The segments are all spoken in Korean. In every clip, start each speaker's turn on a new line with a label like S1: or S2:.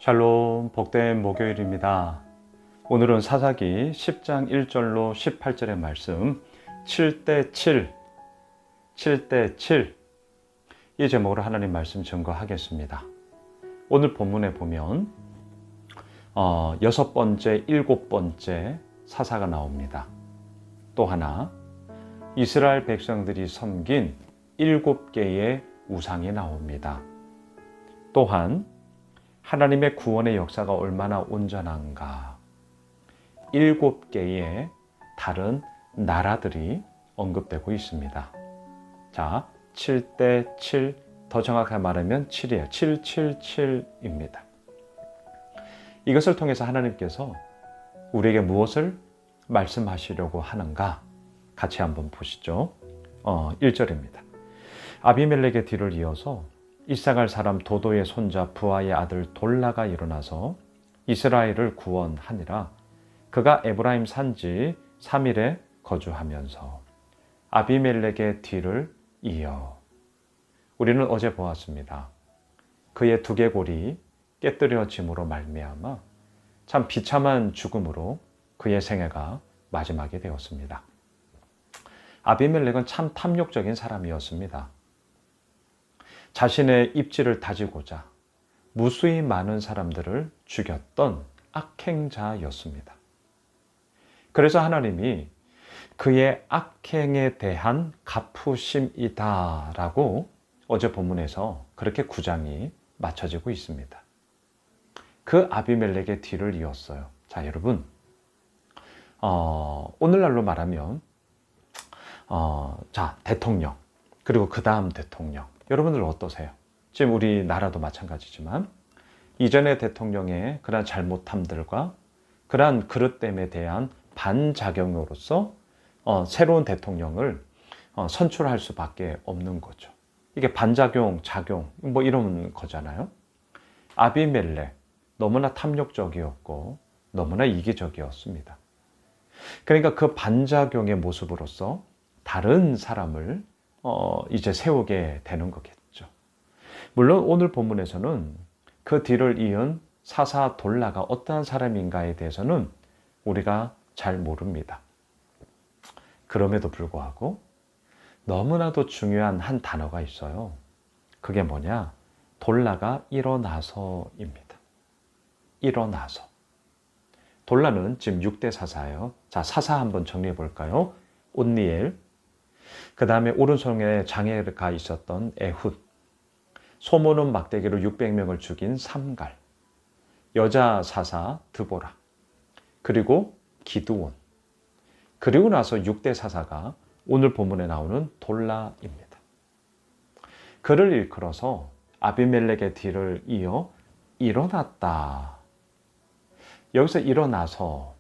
S1: 샬롬, 복된 목요일입니다. 오늘은 사사기 10장 1절로 18절의 말씀 7대7 이 제목으로 하나님 말씀 증거하겠습니다. 오늘 본문에 보면 6번째, 7번째 사사가 나옵니다. 또 하나 이스라엘 백성들이 섬긴 7개의 우상이 나옵니다. 또한 하나님의 구원의 역사가 얼마나 온전한가 7개의 다른 나라들이 언급되고 있습니다. 자, 7대7 더 정확하게 말하면 7이에요. 777입니다. 이것을 통해서 하나님께서 우리에게 무엇을 말씀하시려고 하는가 같이 한번 보시죠. 1절입니다. 아비멜렉의 뒤를 이어서 이사갈 사람 도도의 손자 부하의 아들 돌라가 일어나서 이스라엘을 구원하니라. 그가 에브라임 산지 3일에 거주하면서 아비멜렉의 뒤를 이어. 우리는 어제 보았습니다. 그의 두개골이 깨뜨려짐으로 말미암아 참 비참한 죽음으로 그의 생애가 마지막이 되었습니다. 아비멜렉은 참 탐욕적인 사람이었습니다. 자신의 입지를 다지고자 무수히 많은 사람들을 죽였던 악행자였습니다. 그래서 하나님이 그의 악행에 대한 갚으심이다라고 어제 본문에서 그렇게 구장이 맞춰지고 있습니다. 그 아비멜렉의 뒤를 이었어요. 자, 여러분, 오늘날로 말하면 대통령 그리고 그 다음 대통령 여러분들 어떠세요? 지금 우리나라도 마찬가지지만 이전의 대통령의 그러한 잘못함들과 그러한 그릇됨에 대한 반작용으로서 새로운 대통령을 선출할 수밖에 없는 거죠. 이게 반작용, 작용 뭐 이런 거잖아요. 아비멜렉 너무나 탐욕적이었고 너무나 이기적이었습니다. 그러니까 그 반작용의 모습으로서 다른 사람을 이제 세우게 되는 거겠죠. 물론 오늘 본문에서는 그 뒤를 이은 사사 돌라가 어떠한 사람인가에 대해서는 우리가 잘 모릅니다. 그럼에도 불구하고 너무나도 중요한 한 단어가 있어요. 그게 뭐냐? 돌라가 일어나서입니다. 일어나서. 돌라는 지금 6대 사사예요. 자, 사사 한번 정리해 볼까요? 온니엘, 그 다음에 오른손에 장애가 있었던 에훗, 소모는 막대기로 600명을 죽인 삼갈, 여자 사사 드보라, 그리고 기드온, 그리고 나서 6대 사사가 오늘 본문에 나오는 돌라입니다. 그를 일컬어서 아비멜렉의 뒤를 이어 일어났다. 여기서 일어나서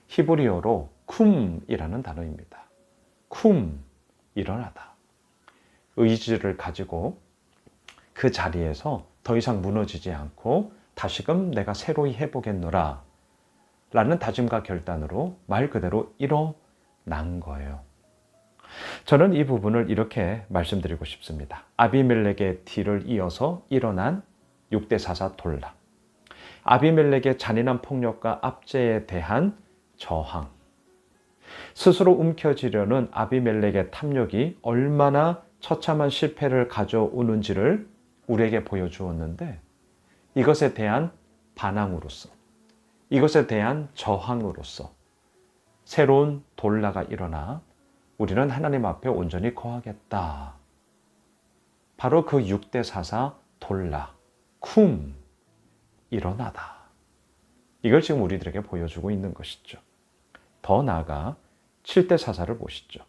S1: 히브리어로 쿰이라는 단어입니다. 쿰, 일어나다. 의지를 가지고 그 자리에서 더 이상 무너지지 않고 다시금 내가 새로이 해보겠노라 라는 다짐과 결단으로 말 그대로 일어난 거예요. 저는 이 부분을 이렇게 말씀드리고 싶습니다. 아비멜렉의 뒤를 이어서 일어난 6대 사사 돌라. 아비멜렉의 잔인한 폭력과 압제에 대한 저항. 스스로 움켜쥐려는 아비멜렉의 탐욕이 얼마나 처참한 실패를 가져오는지를 우리에게 보여주었는데 이것에 대한 반항으로서 이것에 대한 저항으로서 새로운 돌라가 일어나 우리는 하나님 앞에 온전히 거하겠다. 바로 그 6대 사사 돌라, 쿰, 일어나다. 이걸 지금 우리들에게 보여주고 있는 것이죠. 더 나아가 7대 사사를 보시죠.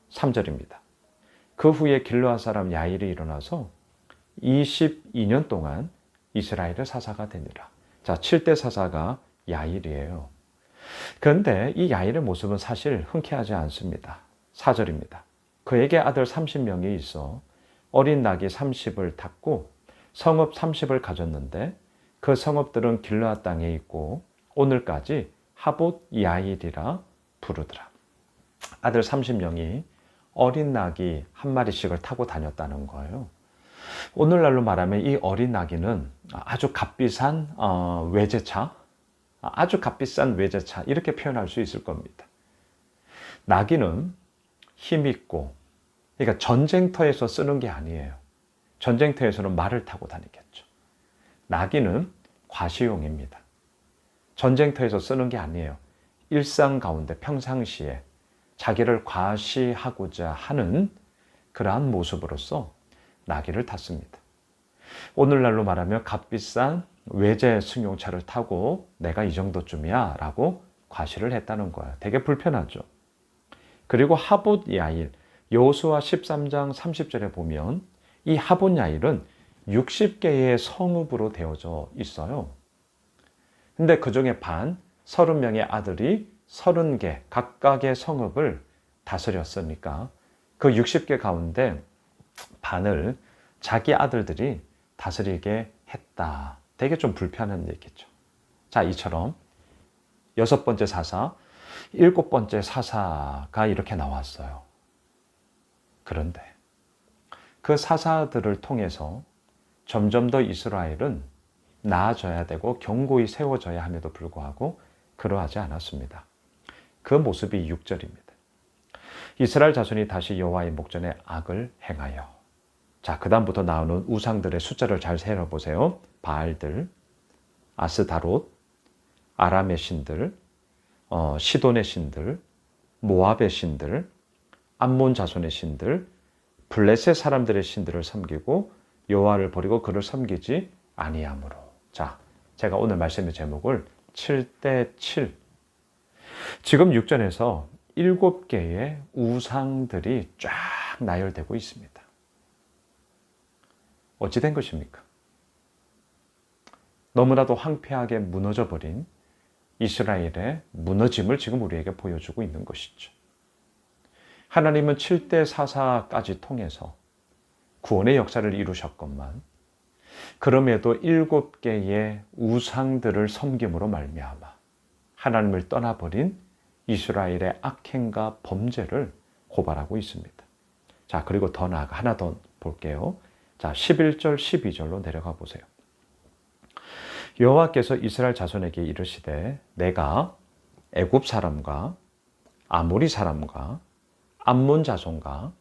S1: 3절입니다. 그 후에 길르앗 사람 야일이 일어나서 22년 동안 이스라엘의 사사가 되니라. 자, 7대 사사가 야일이에요. 그런데 이 야일의 모습은 사실 흔쾌하지 않습니다. 4절입니다. 그에게 아들 30명이 있어 어린 낙이 30을 탔고 성읍 30을 가졌는데 그 성읍들은 길르앗 땅에 있고 오늘까지 하봇 야일이라 부르더라. 아들 30명이 어린 낙이 한 마리씩을 타고 다녔다는 거예요. 오늘날로 말하면 이 어린 나귀는 아주 값비싼 외제차, 아주 값비싼 외제차 이렇게 표현할 수 있을 겁니다. 나귀는 힘있고, 그러니까 전쟁터에서 쓰는 게 아니에요. 전쟁터에서는 말을 타고 다니겠죠. 나귀는 과시용입니다. 전쟁터에서 쓰는 게 아니에요. 일상 가운데 평상시에 자기를 과시하고자 하는 그러한 모습으로서 나귀를 탔습니다. 오늘날로 말하면 값비싼 외제 승용차를 타고 내가 이 정도쯤이야 라고 과시를 했다는 거예요. 되게 불편하죠. 그리고 하봇 야일, 여호수아 13장 30절에 보면 이 하봇 야일은 60개의 성읍으로 되어져 있어요. 근데 그 중에 30명의 아들이 30개 각각의 성읍을 다스렸으니까 그 60개 가운데 반을 자기 아들들이 다스리게 했다. 되게 좀 불편한 얘기죠. 자, 이처럼 6번째 사사, 7번째 사사가 이렇게 나왔어요. 그런데 그 사사들을 통해서 점점 더 이스라엘은 나아져야 되고 견고히 세워져야 함에도 불구하고 그러하지 않았습니다. 그 모습이 6절입니다. 이스라엘 자손이 다시 여호와의 목전에 악을 행하여. 자, 그 다음부터 나오는 우상들의 숫자를 잘 세어보세요. 바알들, 아스다롯, 아람의 신들, 시돈의 신들, 모압의 신들, 암몬 자손의 신들, 블레셋 사람들의 신들을 섬기고 여호와를 버리고 그를 섬기지 아니하므로. 자, 제가 오늘 말씀의 제목을 7대7. 지금 6절에서 7개의 우상들이 쫙 나열되고 있습니다. 어찌 된 것입니까? 너무나도 황폐하게 무너져버린 이스라엘의 무너짐을 지금 우리에게 보여주고 있는 것이죠. 하나님은 7대 사사까지 통해서 구원의 역사를 이루셨건만 그럼에도 7개의 우상들을 섬김으로 말미암아 하나님을 떠나버린 이스라엘의 악행과 범죄를 고발하고 있습니다. 자, 그리고 더 나아가 하나 더 볼게요. 자, 11절, 12절로 내려가 보세요. 여호와께서 이스라엘 자손에게 이르시되 내가 애굽 사람과 아모리 사람과 암몬 자손과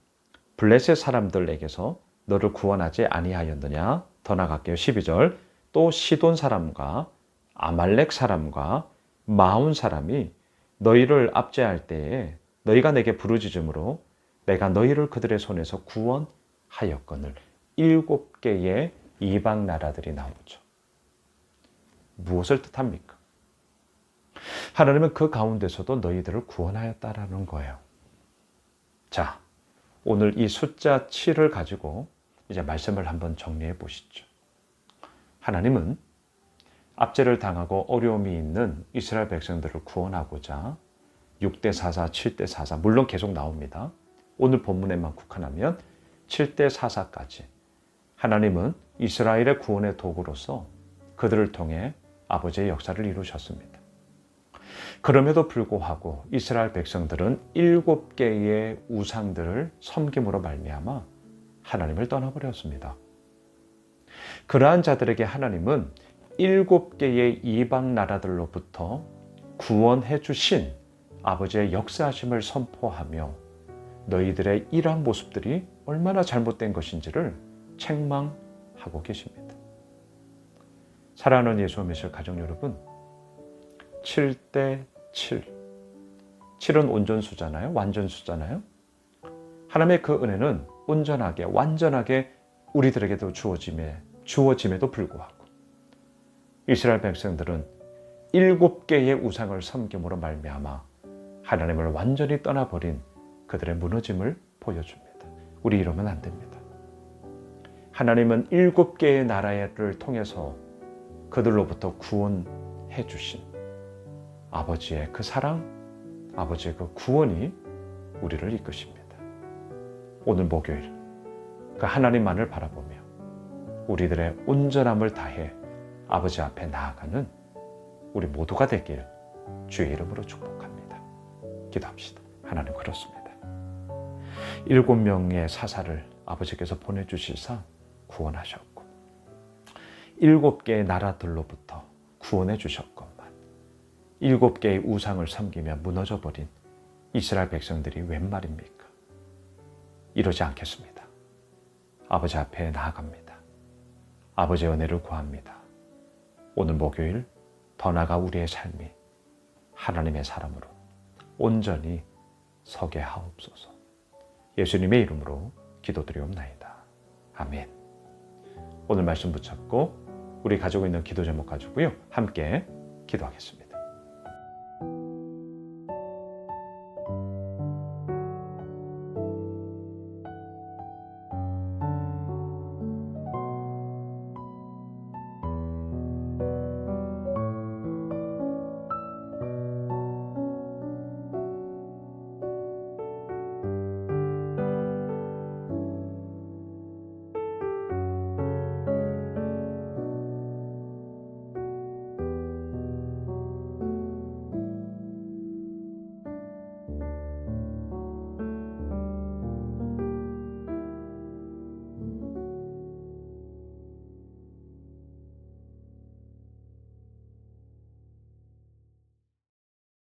S1: 블레셋 사람들에게서 너를 구원하지 아니하였느냐? 더 나갈게요. 12절. 또 시돈 사람과 아말렉 사람과 마온 사람이 너희를 압제할 때에 너희가 내게 부르짖음으로 내가 너희를 그들의 손에서 구원하였거늘. 7개의 이방 나라들이 나오죠. 무엇을 뜻합니까? 하나님은 그 가운데서도 너희들을 구원하였다라는 거예요. 자, 오늘 이 숫자 7을 가지고 이제 말씀을 한번 정리해 보시죠. 하나님은 압제를 당하고 어려움이 있는 이스라엘 백성들을 구원하고자 6대 사사, 7대 사사, 물론 계속 나옵니다. 오늘 본문에만 국한하면 7대 사사까지 하나님은 이스라엘의 구원의 도구로서 그들을 통해 아버지의 역사를 이루셨습니다. 그럼에도 불구하고 이스라엘 백성들은 7개의 우상들을 섬김으로 말미암아 하나님을 떠나버렸습니다. 그러한 자들에게 하나님은 7개의 이방 나라들로부터 구원해 주신 아버지의 역사하심을 선포하며 너희들의 이러한 모습들이 얼마나 잘못된 것인지를 책망하고 계십니다. 사랑하는 예수 믿으실 가정 여러분, 7대 7. 7은 온전수잖아요. 완전수잖아요. 하나님의 그 은혜는 온전하게, 완전하게 우리들에게도 주어짐에도 불구하고 이스라엘 백성들은 7개의 우상을 섬김으로 말미암아 하나님을 완전히 떠나버린 그들의 무너짐을 보여줍니다. 우리 이러면 안 됩니다. 하나님은 7개의 나라를 통해서 그들로부터 구원해 주신 아버지의 그 사랑, 아버지의 그 구원이 우리를 이끄십니다. 오늘 목요일 그 하나님만을 바라보며 우리들의 온전함을 다해 아버지 앞에 나아가는 우리 모두가 되길 주의 이름으로 축복합니다. 기도합시다. 하나님, 그렇습니다. 7명의 사사를 아버지께서 보내주시사 구원하셨고 7개의 나라들로부터 구원해 주셨건만 7개의 우상을 섬기며 무너져 버린 이스라엘 백성들이 웬 말입니까? 이러지 않겠습니다. 아버지 앞에 나아갑니다. 아버지의 은혜를 구합니다. 오늘 목요일 더 나아가 우리의 삶이 하나님의 사람으로 온전히 서게 하옵소서. 예수님의 이름으로 기도드리옵나이다. 아멘. 오늘 말씀 붙잡고 우리 가지고 있는 기도 제목 가지고요. 함께 기도하겠습니다.